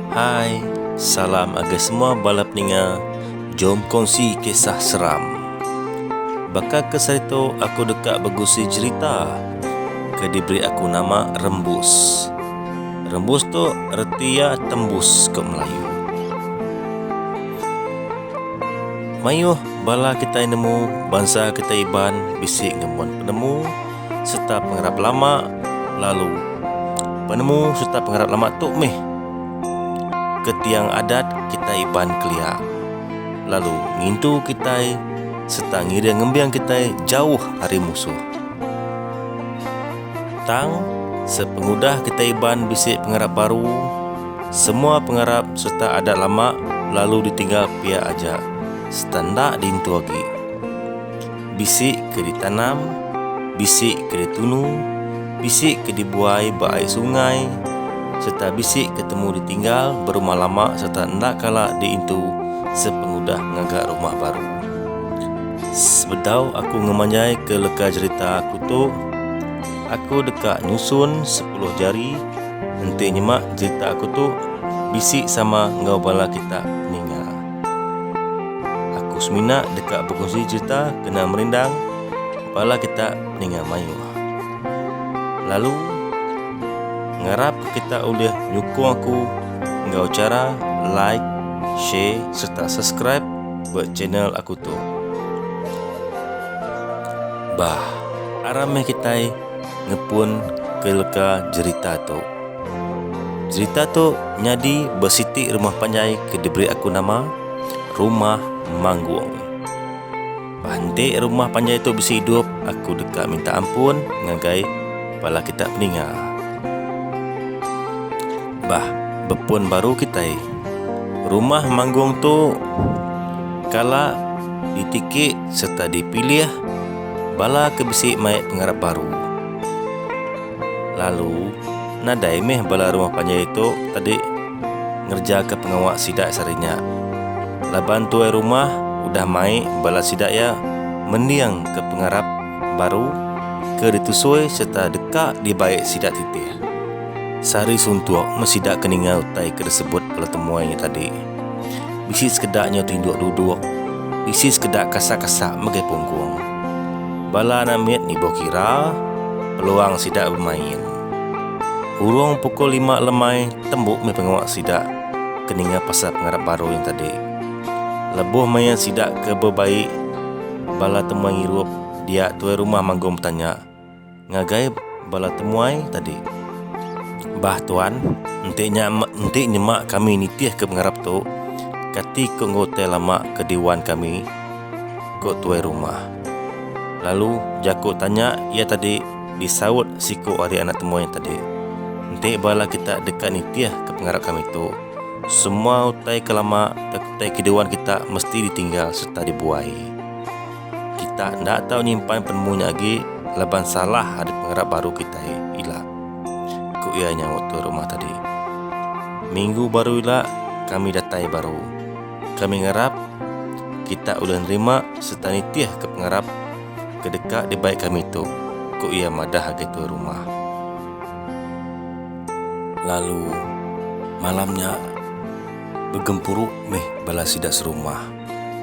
Hai, salam agak semua bala peninga. Jom kongsi kisah seram. Bakal kesal itu aku dekat bergusi cerita ke diberi aku nama Rembus. Rembus tu artinya tembus ke Melayu. Mayuh bala kita nemu bangsa kita iban bisik ngemuan penemu serta pengarap lama, lalu penemu serta pengarap lama tu meh ke tiang adat kita iban kelia, lalu ngintu kita serta ngira ngembiang kita jauh hari musuh. Tang sepengudah kita iban bisik pengarap baru, semua pengarap serta adat lama lalu ditinggal pihak aja standar diintu lagi. Bisik ke ditanam, bisik ke ditunu, bisik ke dibuai baai sungai, serta bisik ketemu ditinggal berumah lama serta ndak kala diintu sepengudah ngagak rumah baru. Sebedau aku ngemanjai ke leka cerita aku tu, aku dekat nyusun 10 jari ente nyemak cerita aku tu bisik sama ngau bala kita peninga. Aku semina dekat berkongsi cerita kena merindang bala kita peninga mayu. Lalu ngarap kita boleh nyukung aku ngau cara like, share serta subscribe buat channel aku tu. Bah, aramai kita ngepun ke leka cerita tu. Cerita tu nyadi bersitik rumah panjai ke diberi aku nama Rumah Manggung. Pandai rumah panjai tu bisi hidup, aku dekat minta ampun ngagai bala kita peninga. Bah, bepun baru kita Rumah Manggung tu kala ditikik serta dipilih bala ke bisik mai pengarap baru. Lalu nadai meh bala rumah panjai itu tadi ngerja ke pengawak sidak sarinya. Laban tuai rumah udah mai bala sidak ya mendiang ke pengarap baru ke ditusui serta dekat di baik sidak titih. Sari suntuak mesidak keninga utai ke disebut pala temuainya tadi. Bisi sekedaknya tinduk duduk, bisi sekedak kasak-kasak megai punggung. Bala namit ni bokira peluang sidak bermain. Urung pukul 5 lemai tembuk me pengawak sidak keninga pasal pengarap baru yang tadi. Lebuh mayan sidak ke berbaik bala temuai ngirup dia tuai rumah Manggung bertanya ngagai bala temuai tadi. Bah tuan, entik nyemak kami nitih ke pengarap tu kati ke ngotai lama ke diwan kami ke tuai rumah. Lalu jakut tanya ia tadi disaut siku hari anak temuai tadi. Entik bala kita dekat nitih ke pengarap kami tu. Semua utai kelama utai kedewan kita mesti ditinggal serta dibuai. Kita ndak tahu nyimpan penemunya lagi laban salah ada pengarap baru kita hilang. Kuk ianya waktu rumah tadi. Minggu baru hilang kami datai baru. Kami ngarap kita udah nerima serta nitih ke pengarap kedekat di baik kami tu. Kuk ia madah ke tu rumah. Lalu malamnya bergempuruk meh bala sidak serumah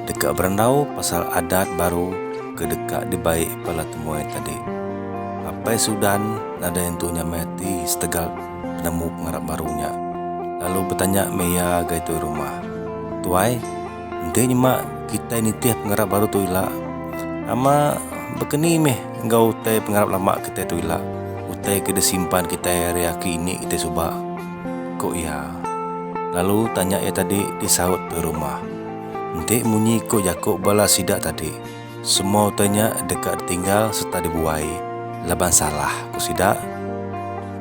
dekat berandau pasal adat baru ke dekat di baik bala temuai tadi. Apa sudan ada yang tu nyamati setegal penemu pengarap barunya. Lalu bertanya meya gai tu rumah. Tuai, ente nyemak kita nitih pengarap baru tu ila. Ama berkeni meh engkau utai pengarap lama kita tu ila. Utai ke simpan kita hari ini kita subah. Kok ya? Lalu tanya ia tadi disaut ke rumah. Ente munyi ko jakuk bala sidak tadi. Semua utanya dekat tinggal serta dibuai. Laban salah ko sidak.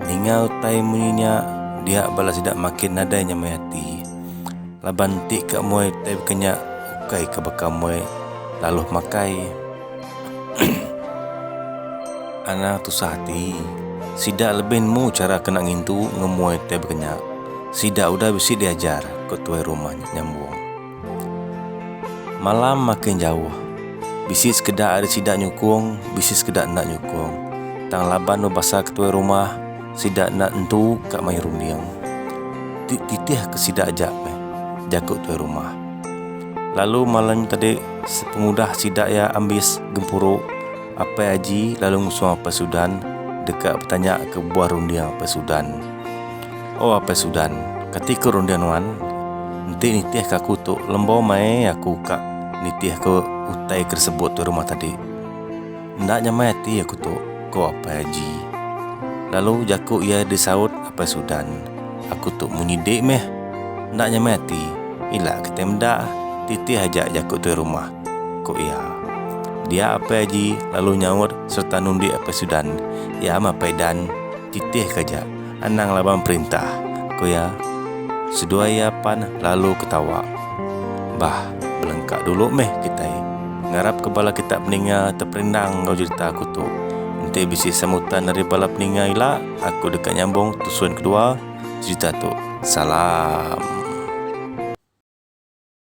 Ninga utai munyinya dia bala sidak makin nadanya mayati. Laban tik kak muai utai kenyak ukai ke bekam muai lalu makai. Anak tu sahati. Sidak lebih mu cara kena ngintu ngemuai utai berkenyak. Sidak udah bisi diajar ke tuai rumah nyambung. Malam makin jauh. Bisi sekedar ada sidak nyukung, bisi sekedar nak nyukung. Tang laban no basah ke tuai rumah, sidak nak entu kat mai rundiang. titih ke sidak ajak meh jakuk tuai rumah. Lalu malam tadi pemudah sidak ya ambis gempuruk apa aji lalu ngusung apa Sudan dekat bertanya ke buah rundiang apa Sudan. Oh apa Sudan, ketika rundiang wan nanti nitih kaku tu lembau mai aku kak nitih ke utai tersebut tu rumah tadi. Ndak nyamai hati aku tu ko apa aji. Lalu jakuk ia disaut apa Sudan. Aku tu menyidik meh. Ndak nyamai hati. Ila kita mendak titih ajak jakuk tu rumah. Ko ia. Dia apa aji lalu nyaut serta nundi apa Sudan. Ya mapai dan titih kaja. Anang labang perintah. Ko ya. Sedua ia pan lalu ketawa. Bah, belengkak dulu meh kita. Ngarap kepala kita peninga terperindang kau cerita aku tu. Nanti bisi samutan dari bala peninga ila aku dekat nyambung tusuan kedua cerita tu. Salam.